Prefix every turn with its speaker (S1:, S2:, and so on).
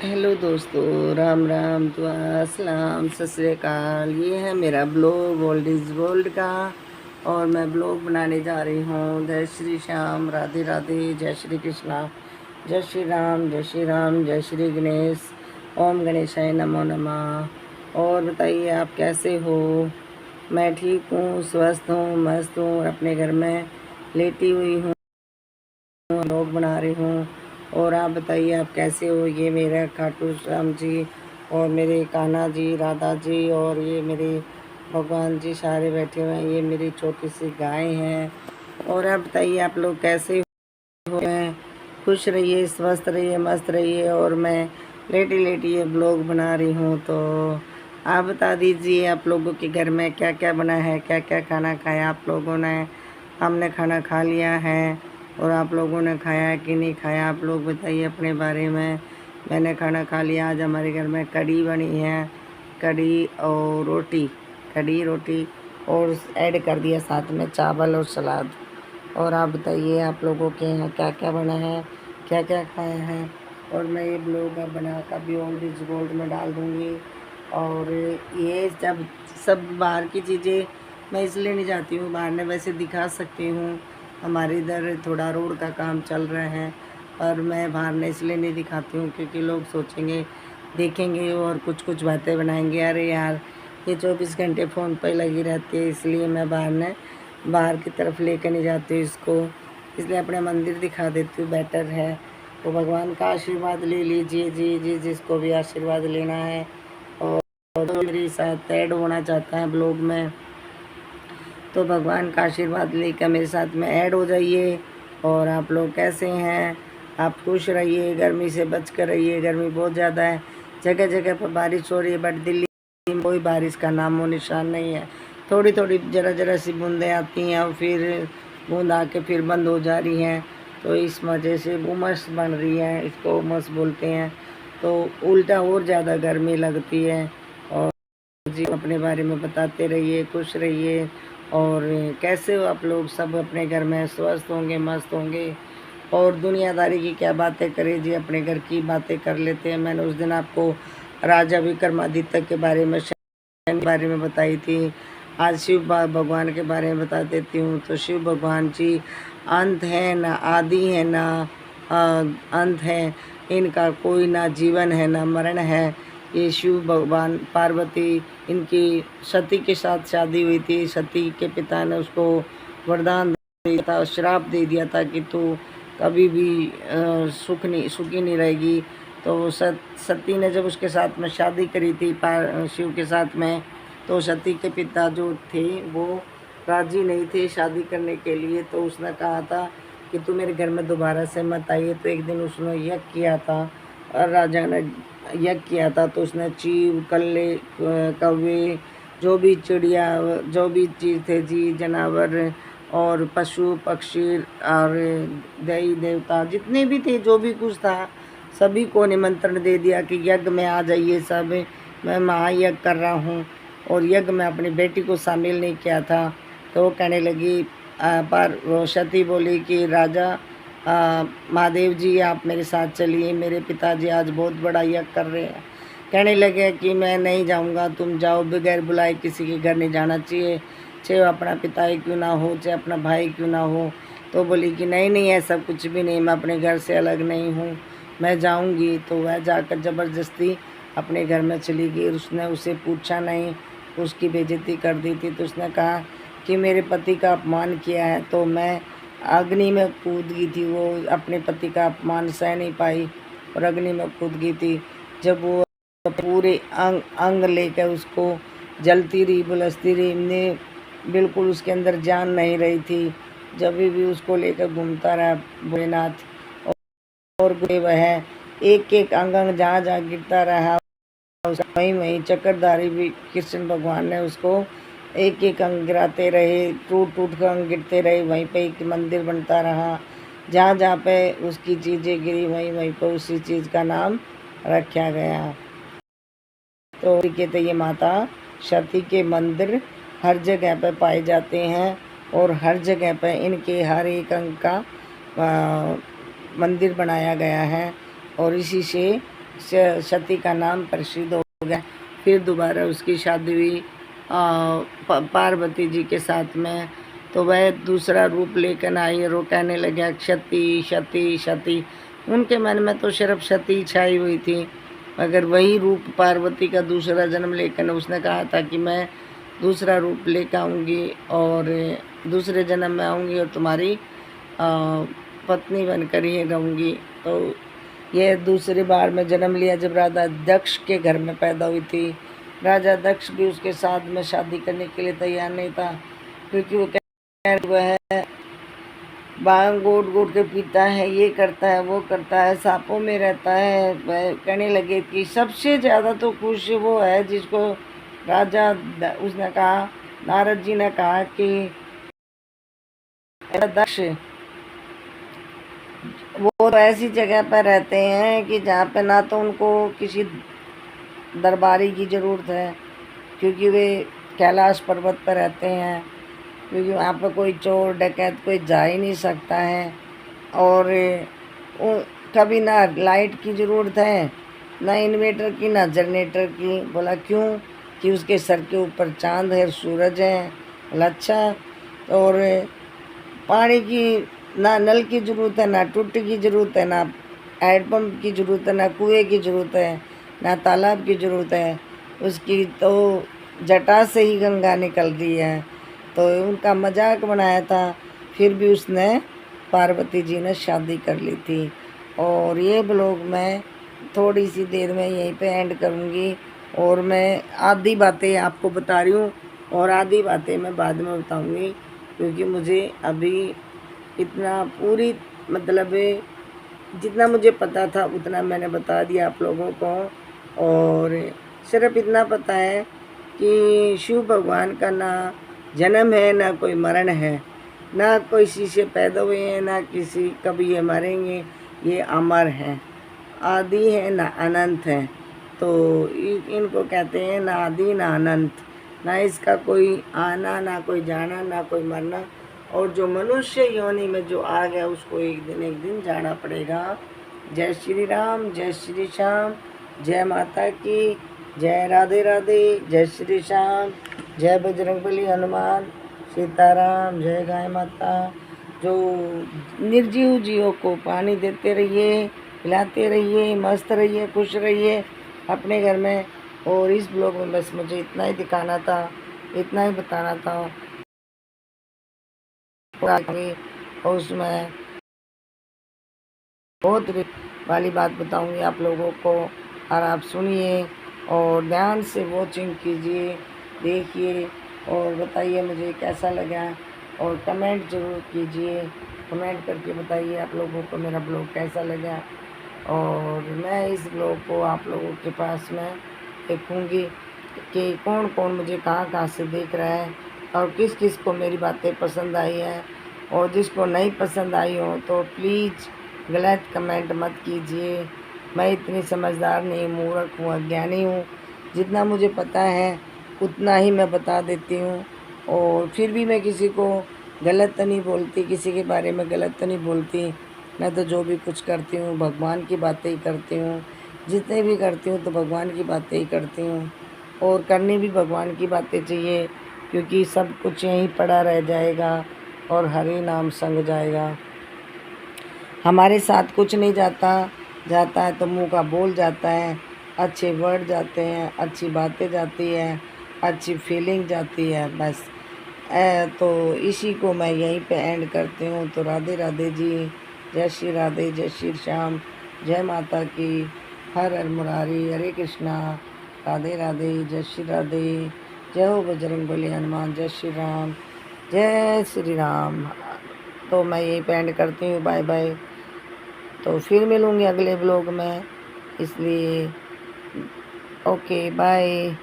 S1: Hello दोस्तों, राम राम, दुआ सलाम, सत श्री अकाल। ये है मेरा ब्लॉग ओल्ड इज़ गोल्ड का और मैं ब्लॉग बनाने जा रही हूँ। जय श्री श्याम, राधे राधे, जय श्री कृष्णा, जय श्री राम, जय श्री राम, जय श्री गणेश, ओम गणेशाय नमो नमः। और बताइए आप कैसे हो? मैं ठीक हूँ, स्वस्थ हूँ, मस्त हूँ और अपने घर में लेटी हुई हूँ, ब्लॉग बना रही हूँ। और आप बताइए आप कैसे हो? ये मेरा खाटू श्याम जी और मेरे कान्हा जी, राधा जी और ये मेरे भगवान जी सारे बैठे हुए हैं। ये मेरी छोटी सी गाय हैं। और आप बताइए आप लोग कैसे हो? मैं खुश रहिए, स्वस्थ रहिए, मस्त रहिए। और मैं लेटी लेटी ये ब्लॉग बना रही हूँ। तो आप बता दीजिए आप लोगों के घर में क्या क्या बना है, क्या क्या खाना खाया आप लोगों ने? हमने खाना खा लिया है और आप लोगों ने खाया है कि नहीं खाया? आप लोग बताइए अपने बारे में। मैंने खाना खा लिया। आज हमारे घर में कढ़ी बनी है, कढ़ी और रोटी, कढ़ी रोटी और ऐड कर दिया साथ में चावल और सलाद। और आप बताइए आप लोगों के यहाँ क्या क्या बना है, क्या क्या खाया है? और मैं ये ब्लॉग अब बना कर भी ओल्ड इज गोल्ड में डाल दूँगी। और ये जब सब बाहर की चीज़ें मैं इसलिए नहीं जाती हूँ बाहर, ने वैसे दिखा सकती हूँ। हमारे इधर थोड़ा रोड का काम चल रहा है और मैं बाहर ने इसलिए नहीं दिखाती हूँ क्योंकि लोग सोचेंगे, देखेंगे और कुछ कुछ बातें बनाएंगे, अरे यार ये 24 घंटे फ़ोन पर लगी रहती है। इसलिए मैं बाहर की तरफ लेकर नहीं जाती हूँ इसको, इसलिए अपने मंदिर दिखा देती हूँ, बेटर है। तो भगवान का आशीर्वाद ले लीजिए जी जी, जिसको भी आशीर्वाद लेना है। और जो मेरे साथ ऐड होना चाहता है ब्लॉग में तो भगवान का आशीर्वाद लेकर मेरे साथ में ऐड हो जाइए। और आप लोग कैसे हैं? आप खुश रहिए, गर्मी से बच कर रहिए। गर्मी बहुत ज़्यादा है, जगह जगह पर बारिश हो रही है, बट दिल्ली में कोई बारिश का नामो निशान नहीं है। थोड़ी थोड़ी जरा जरा सी बूंदें आती हैं और फिर बूंद आके फिर बंद हो जा रही हैं। तो इस वजह से उमस बन रही है, इसको उमस बोलते हैं। तो उल्टा और ज़्यादा गर्मी लगती है। और जी अपने बारे में बताते रहिए, खुश रहिए। और कैसे हो आप लोग? सब अपने घर में स्वस्थ होंगे, मस्त होंगे। और दुनियादारी की क्या बातें करें जी, अपने घर की बातें कर लेते हैं। मैंने उस दिन आपको राजा विक्रमादित्य के बारे में, शनि के बारे में बताई थी। आज शिव भगवान के बारे में बता देती हूँ। तो शिव भगवान जी अंत है ना आदि है ना अंत है, इनका कोई ना जीवन है ना मरण है। ये शिव भगवान, पार्वती, इनकी सती के साथ शादी हुई थी। सती के पिता ने उसको वरदान दे दिया था, श्राप दे दिया था कि तू कभी भी सुखी नहीं रहेगी। तो सती ने जब उसके साथ में शादी करी थी शिव के साथ में, तो सती के पिता जो थे वो राजी नहीं थे शादी करने के लिए। तो उसने कहा था कि तू मेरे घर में दोबारा से मत आइए। तो एक दिन उसने यज्ञ किया था और राजा ने यज्ञ किया था। तो उसने चीव, कल्ले, कौवे, जो भी चिड़िया, जो भी चीज़ थे जी, जानवर और पशु पक्षी और देवी देवता जितने भी थे, जो भी कुछ था, सभी को निमंत्रण दे दिया कि यज्ञ में आ जाइए सब, मैं महायज्ञ कर रहा हूँ। और यज्ञ में अपनी बेटी को शामिल नहीं किया था। तो वो कहने लगी, पर वो सती बोली कि राजा महादेव जी आप मेरे साथ चलिए, मेरे पिताजी आज बहुत बड़ा यज्ञ कर रहे हैं। कहने लगे कि मैं नहीं जाऊंगा, तुम जाओ, बगैर बुलाए किसी के घर नहीं जाना चाहिए, चाहे अपना पिता ही क्यों ना हो, चाहे अपना भाई क्यों ना हो। तो बोली कि नहीं नहीं, ऐसा कुछ भी नहीं, मैं अपने घर से अलग नहीं हूँ, मैं जाऊँगी। तो वह जाकर ज़बरदस्ती अपने घर में चली गई। उसने उसे पूछा नहीं, उसकी बेइज्जती कर दी थी। तो उसने कहा कि मेरे पति का अपमान किया है। तो मैं अग्नि में कूद गई थी। वो अपने पति का अपमान सह नहीं पाई और अग्नि में कूद गई थी। जब वो पूरे अंग अंग लेकर उसको जलती रही, बुलसती रही, ने बिल्कुल उसके अंदर जान नहीं रही थी। जब भी उसको लेकर घूमता रहा भोलेनाथ, और वह एक एक अंग जहाँ जहाँ गिरता रहा, वहीं वहीं चक्रधारी भी कृष्ण भगवान ने उसको एक एक अंग गिराते रहे, टूट टूट कर अंग गिरते रहे, वहीं पे एक मंदिर बनता रहा। जहाँ जहाँ पे उसकी चीज़ें गिरी, वहीं वहीं पर उसी चीज़ का नाम रखा गया। तो कहते ये माता सती के मंदिर हर जगह पे पाए जाते हैं और हर जगह पे इनके हर एक अंग का मंदिर बनाया गया है। और इसी से सती का नाम प्रसिद्ध हो गया। फिर दोबारा उसकी शादी हुई पार्वती जी के साथ में, तो वह दूसरा रूप लेकर आई और वो कहने लगा क्षति क्षति क्षति। उनके मन में तो सिर्फ क्षति छाई हुई थी, मगर वही रूप पार्वती का दूसरा जन्म लेकर उसने कहा था कि मैं दूसरा रूप लेकर आऊँगी और दूसरे जन्म में आऊँगी और तुम्हारी पत्नी बनकर ही रहूँगी। तो यह दूसरी बार में जन्म लिया जब राजा दक्ष के घर में पैदा हुई थी। राजा दक्ष भी उसके साथ में शादी करने के लिए तैयार नहीं था, क्योंकि वो वह बांग गोट गोट के पीता है, ये करता है वो करता है, सांपों में रहता है। वह कहने लगे कि सबसे ज़्यादा तो खुश वो है जिसको राजा उसने कहा, नारद जी ने कहा कि दक्ष वो तो ऐसी जगह पर रहते हैं कि जहाँ पे ना तो उनको किसी दरबारी की ज़रूरत है, क्योंकि वे कैलाश पर्वत पर रहते हैं, क्योंकि वहाँ पर कोई चोर डकैत कोई जा ही नहीं सकता है। और कभी ना लाइट की ज़रूरत है, ना इन्वेटर की, ना जनरेटर की। बोला क्यों? कि उसके सर के ऊपर चांद है, सूरज है। बोला अच्छा। और पानी की ना नल की ज़रूरत है, ना टूटी की ज़रूरत है, ना हैंडपम्प की ज़रूरत है, ना कुएँ की ज़रूरत है, ना तालाब की ज़रूरत है। उसकी तो जटा से ही गंगा निकल रही है। तो उनका मजाक बनाया था, फिर भी उसने पार्वती जी ने शादी कर ली थी। और ये ब्लॉग मैं थोड़ी सी देर में यहीं पे एंड करूँगी, और मैं आधी बातें आपको बता रही हूँ और आधी बातें मैं बाद में बताऊँगी, क्योंकि मुझे अभी इतना पूरी मतलब जितना मुझे पता था उतना मैंने बता दिया आप लोगों को। और सिर्फ इतना पता है कि शिव भगवान का ना जन्म है ना कोई मरण है, ना कोई किसी से पैदा हुए हैं, ना किसी कभी ये मरेंगे। ये अमर हैं, आदि है ना अनंत है। तो इनको कहते हैं ना आदि ना अनंत, ना इसका कोई आना ना कोई जाना ना कोई मरना। और जो मनुष्य योनि में जो आ गया उसको एक दिन जाना पड़ेगा। जय श्री राम, जय श्री श्याम, जय माता की, जय राधे राधे, जय श्री श्याम, जय बजरंगबली हनुमान, सीताराम, जय गाय माता। जो निर्जीव जीवों को पानी देते रहिए, खिलाते रहिए, मस्त रहिए, खुश रहिए अपने घर में। और इस ब्लॉग में बस मुझे इतना ही दिखाना था, इतना ही बताना था। और उसमें बहुत वाली बात बताऊंगी आप लोगों को, और आप सुनिए और ध्यान से वॉचिंग कीजिए, देखिए और बताइए मुझे कैसा लगा। और कमेंट ज़रूर कीजिए, कमेंट करके बताइए आप लोगों को मेरा ब्लॉग कैसा लगा। और मैं इस ब्लॉग को आप लोगों के पास में देखूँगी कि कौन कौन मुझे कहाँ से देख रहा है और किस किस को मेरी बातें पसंद आई हैं। और जिसको नहीं पसंद आई हो तो प्लीज़ गलत कमेंट मत कीजिए। मैं इतनी समझदार नहीं, मूर्ख हूँ, अज्ञानी हूँ। जितना मुझे पता है उतना ही मैं बता देती हूँ। और फिर भी मैं किसी को गलत तो नहीं बोलती, किसी के बारे में गलत तो नहीं बोलती। मैं तो जो भी कुछ करती हूँ भगवान की बातें ही करती हूँ, जितने भी करती हूँ तो भगवान की बातें ही करती हूँ। और करनी भी भगवान की बातें चाहिए, क्योंकि सब कुछ यहीं पड़ा रह जाएगा और हरि नाम संग जाएगा। हमारे साथ कुछ नहीं जाता है तो मुंह का बोल जाता है, अच्छे वर्ड जाते हैं, अच्छी बातें जाती हैं, अच्छी फीलिंग जाती है। बस तो इसी को मैं यहीं पे एंड करती हूँ। तो राधे राधे जी, जय श्री राधे, जय श्री श्याम, जय माता की, हर हर मुरारी, हरे कृष्णा, राधे राधे, जय श्री राधे, जय हो बजरंगबली हनुमान, जय श्री राम, जय श्री राम। तो मैं यहीं पे एंड करती हूँ, बाय बाय। तो फिर मिलूँगी अगले ब्लॉग में, इसलिए ओके बाय।